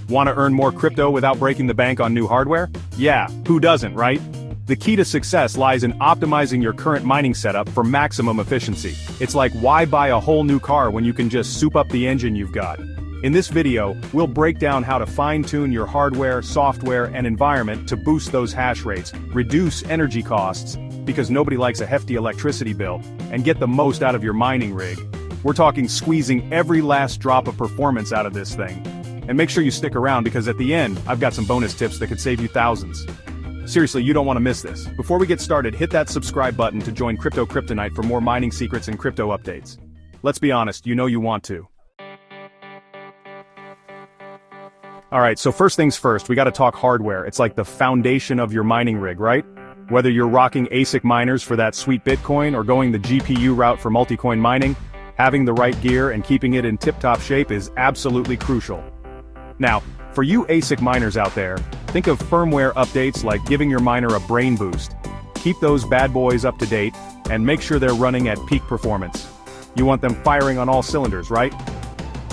Want to earn more crypto without breaking the bank on new hardware? Yeah, who doesn't, right? The key to success lies in optimizing your current mining setup for maximum efficiency. It's like, why buy a whole new car when you can just soup up the engine you've got? In this video, we'll break down how to fine-tune your hardware, software, and environment to boost those hash rates, reduce energy costs, because nobody likes a hefty electricity bill, and get the most out of your mining rig. We're talking squeezing every last drop of performance out of this thing. And make sure you stick around because at the end, I've got some bonus tips that could save you thousands. Seriously, you don't want to miss this. Before we get started, hit that subscribe button to join Cryptokrytonite for more mining secrets and crypto updates. Let's be honest, you know you want to. Alright, so first things first, we gotta talk hardware. It's like the foundation of your mining rig, right? Whether you're rocking ASIC miners for that sweet Bitcoin or going the GPU route for multi-coin mining, having the right gear and keeping it in tip-top shape is absolutely crucial. Now, for you ASIC miners out there, think of firmware updates like giving your miner a brain boost. Keep those bad boys up to date, and make sure they're running at peak performance. You want them firing on all cylinders, right?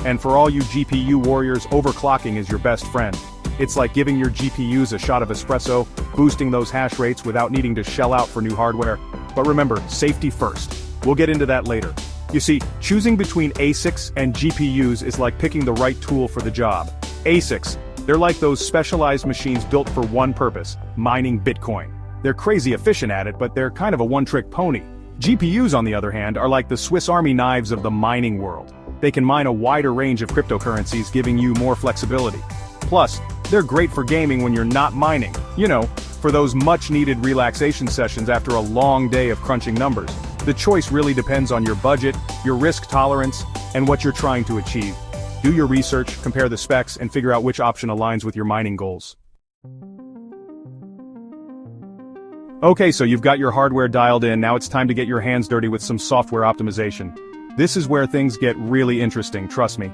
And for all you GPU warriors, overclocking is your best friend. It's like giving your GPUs a shot of espresso, boosting those hash rates without needing to shell out for new hardware. But remember, safety first. We'll get into that later. You see, choosing between ASICs and GPUs is like picking the right tool for the job. ASICs, they're like those specialized machines built for one purpose, mining Bitcoin. They're crazy efficient at it, but they're kind of a one-trick pony. GPUs, on the other hand, are like the Swiss Army knives of the mining world. They can mine a wider range of cryptocurrencies, giving you more flexibility. Plus, they're great for gaming when you're not mining. You know, for those much-needed relaxation sessions after a long day of crunching numbers. The choice really depends on your budget, your risk tolerance, and what you're trying to achieve. Do your research, compare the specs, and figure out which option aligns with your mining goals. Okay, so you've got your hardware dialed in, now it's time to get your hands dirty with some software optimization. This is where things get really interesting, trust me.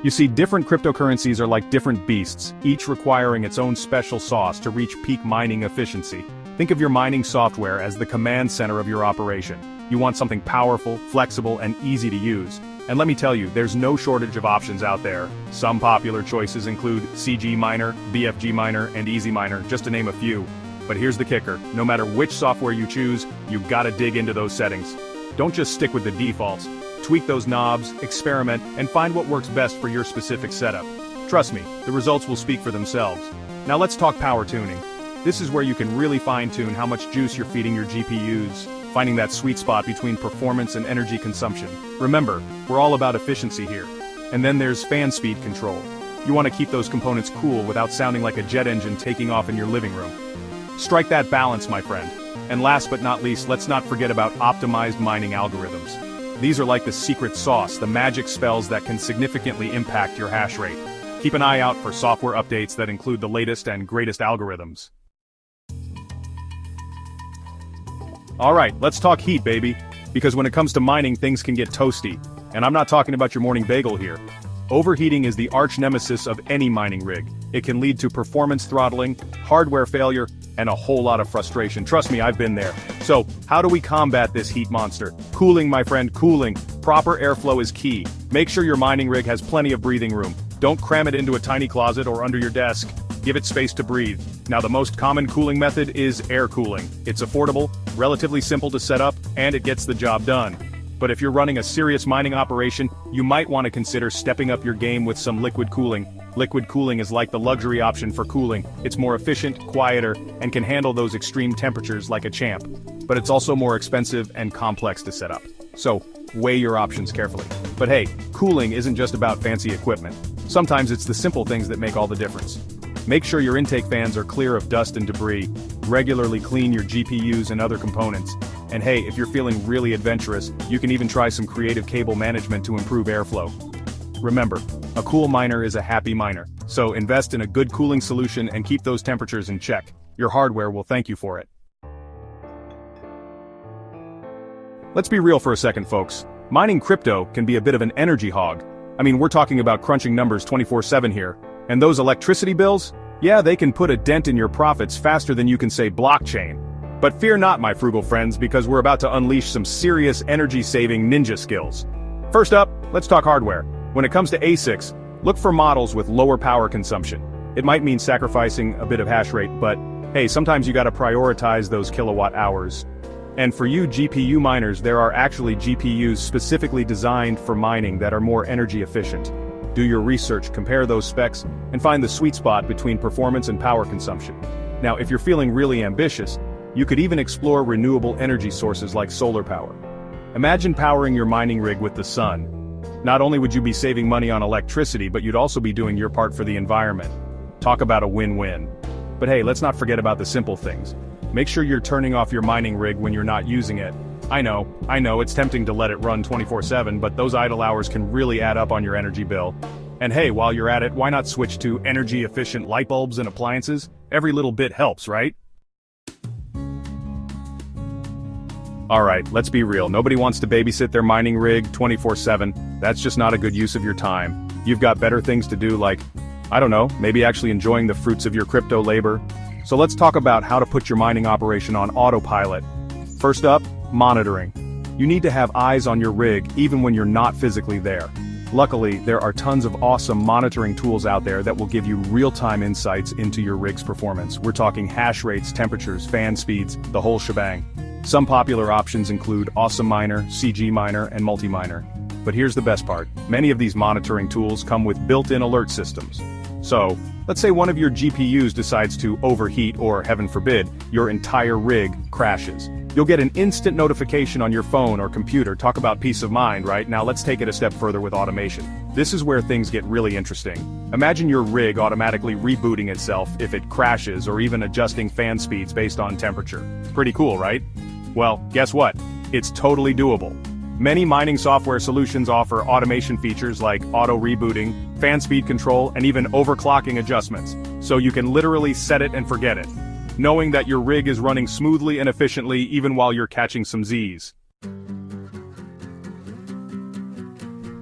You see, different cryptocurrencies are like different beasts, each requiring its own special sauce to reach peak mining efficiency. Think of your mining software as the command center of your operation. You want something powerful, flexible, and easy to use. And let me tell you, there's no shortage of options out there. Some popular choices include CG Miner, BFG Miner, and Easy Miner, just to name a few. But here's the kicker, no matter which software you choose, you've gotta dig into those settings. Don't just stick with the defaults. Tweak those knobs, experiment, and find what works best for your specific setup. Trust me, the results will speak for themselves. Now let's talk power tuning. This is where you can really fine-tune how much juice you're feeding your GPUs, finding that sweet spot between performance and energy consumption. Remember, we're all about efficiency here. And then there's fan speed control. You want to keep those components cool without sounding like a jet engine taking off in your living room. Strike that balance, my friend. And last but not least, let's not forget about optimized mining algorithms. These are like the secret sauce, the magic spells that can significantly impact your hash rate. Keep an eye out for software updates that include the latest and greatest algorithms. Alright, let's talk heat, baby. Because when it comes to mining, things can get toasty. And I'm not talking about your morning bagel here. Overheating is the arch nemesis of any mining rig. It can lead to performance throttling, hardware failure, and a whole lot of frustration. Trust me, I've been there. So, how do we combat this heat monster? Cooling, my friend, cooling. Proper airflow is key. Make sure your mining rig has plenty of breathing room. Don't cram it into a tiny closet or under your desk. Give it space to breathe. Now, the most common cooling method is air cooling. It's affordable, relatively simple to set up, and it gets the job done. But if you're running a serious mining operation, you might want to consider stepping up your game with some liquid cooling. Liquid cooling is like the luxury option for cooling. It's more efficient, quieter, and can handle those extreme temperatures like a champ. But it's also more expensive and complex to set up. So, weigh your options carefully. But hey, cooling isn't just about fancy equipment. Sometimes it's the simple things that make all the difference. Make sure your intake fans are clear of dust and debris. Regularly clean your GPUs and other components. And hey, if you're feeling really adventurous, you can even try some creative cable management to improve airflow. Remember, a cool miner is a happy miner. So invest in a good cooling solution and keep those temperatures in check. Your hardware will thank you for it. Let's be real for a second, folks. Mining crypto can be a bit of an energy hog. I mean, we're talking about crunching numbers 24/7 here. And those electricity bills? Yeah, they can put a dent in your profits faster than you can say blockchain. But fear not, my frugal friends, because we're about to unleash some serious energy-saving ninja skills. First up, let's talk hardware. When it comes to ASICs, Look for models with lower power consumption. It might mean sacrificing a bit of hash rate, but hey, sometimes you gotta prioritize those kilowatt hours. And for you GPU miners, there are actually GPUs specifically designed for mining that are more energy efficient. Do your research, compare those specs, and find the sweet spot between performance and power consumption. Now, if you're feeling really ambitious, you could even explore renewable energy sources like solar power. Imagine powering your mining rig with the sun. Not only would you be saving money on electricity, but you'd also be doing your part for the environment. Talk about a win-win. But hey, let's not forget about the simple things. Make sure you're turning off your mining rig when you're not using it. I know, it's tempting to let it run 24/7, but those idle hours can really add up on your energy bill. And hey, while you're at it, why not switch to energy-efficient light bulbs and appliances? Every little bit helps, right? Alright, let's be real, nobody wants to babysit their mining rig 24/7, that's just not a good use of your time. You've got better things to do like, I don't know, maybe actually enjoying the fruits of your crypto labor. So let's talk about how to put your mining operation on autopilot. First up, monitoring. You need to have eyes on your rig even when you're not physically there. Luckily, there are tons of awesome monitoring tools out there that will give you real-time insights into your rig's performance. We're talking hash rates, temperatures, fan speeds, the whole shebang. Some popular options include Awesome Miner, CG Miner, and Multi-Miner. But here's the best part. Many of these monitoring tools come with built-in alert systems. So, let's say one of your GPUs decides to overheat or, heaven forbid, your entire rig crashes. You'll get an instant notification on your phone or computer. Talk about peace of mind, right? Now let's take it a step further with automation. This is where things get really interesting. Imagine your rig automatically rebooting itself if it crashes or even adjusting fan speeds based on temperature. Pretty cool, right? Well, guess what? It's totally doable. Many mining software solutions offer automation features like auto rebooting, fan speed control, and even overclocking adjustments, so you can literally set it and forget it, knowing that your rig is running smoothly and efficiently even while you're catching some Z's.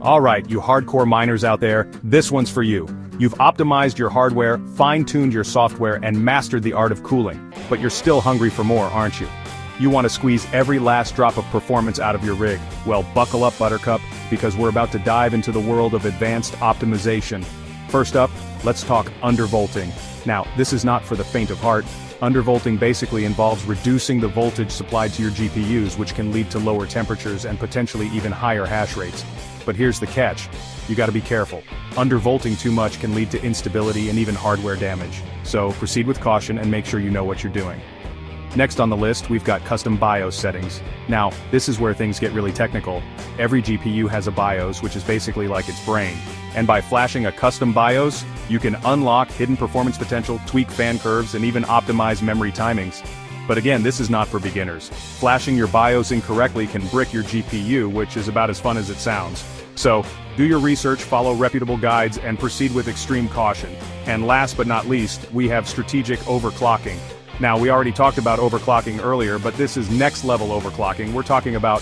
Alright, you hardcore miners out there, this one's for you. You've optimized your hardware, fine-tuned your software, and mastered the art of cooling, but you're still hungry for more, aren't you? You want to squeeze every last drop of performance out of your rig. Well, buckle up, Buttercup, because we're about to dive into the world of advanced optimization. First up, let's talk undervolting. Now, this is not for the faint of heart. Undervolting basically involves reducing the voltage supplied to your GPUs, which can lead to lower temperatures and potentially even higher hash rates. But here's the catch. You gotta be careful. Undervolting too much can lead to instability and even hardware damage. So, proceed with caution and make sure you know what you're doing. Next on the list, we've got custom BIOS settings. Now, this is where things get really technical. Every GPU has a BIOS, which is basically like its brain. And by flashing a custom BIOS, you can unlock hidden performance potential, tweak fan curves, and even optimize memory timings. But again, this is not for beginners. Flashing your BIOS incorrectly can brick your GPU, which is about as fun as it sounds. So, do your research, follow reputable guides, and proceed with extreme caution. And last but not least, we have strategic overclocking. Now, we already talked about overclocking earlier, but this is next level overclocking. We're talking about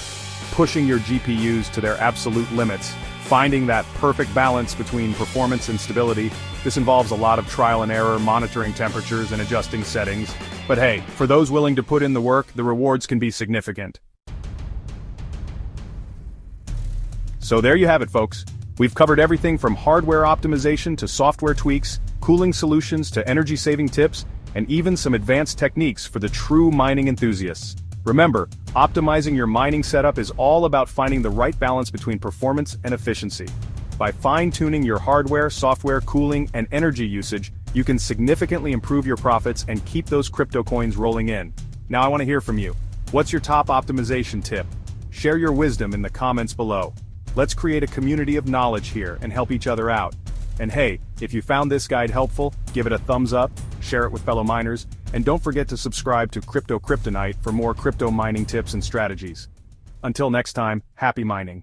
pushing your GPUs to their absolute limits, finding that perfect balance between performance and stability. This involves a lot of trial and error, monitoring temperatures and adjusting settings. But hey, for those willing to put in the work, the rewards can be significant. So there you have it, folks. We've covered everything from hardware optimization to software tweaks, cooling solutions to energy-saving tips, and even some advanced techniques for the true mining enthusiasts. Remember, optimizing your mining setup is all about finding the right balance between performance and efficiency. By fine-tuning your hardware, software, cooling, and energy usage, you can significantly improve your profits and keep those crypto coins rolling in. Now I want to hear from you. What's your top optimization tip? Share your wisdom in the comments below. Let's create a community of knowledge here and help each other out. And hey, if you found this guide helpful, give it a thumbs up, share it with fellow miners, and don't forget to subscribe to Cryptokrytonite for more crypto mining tips and strategies. Until next time, happy mining.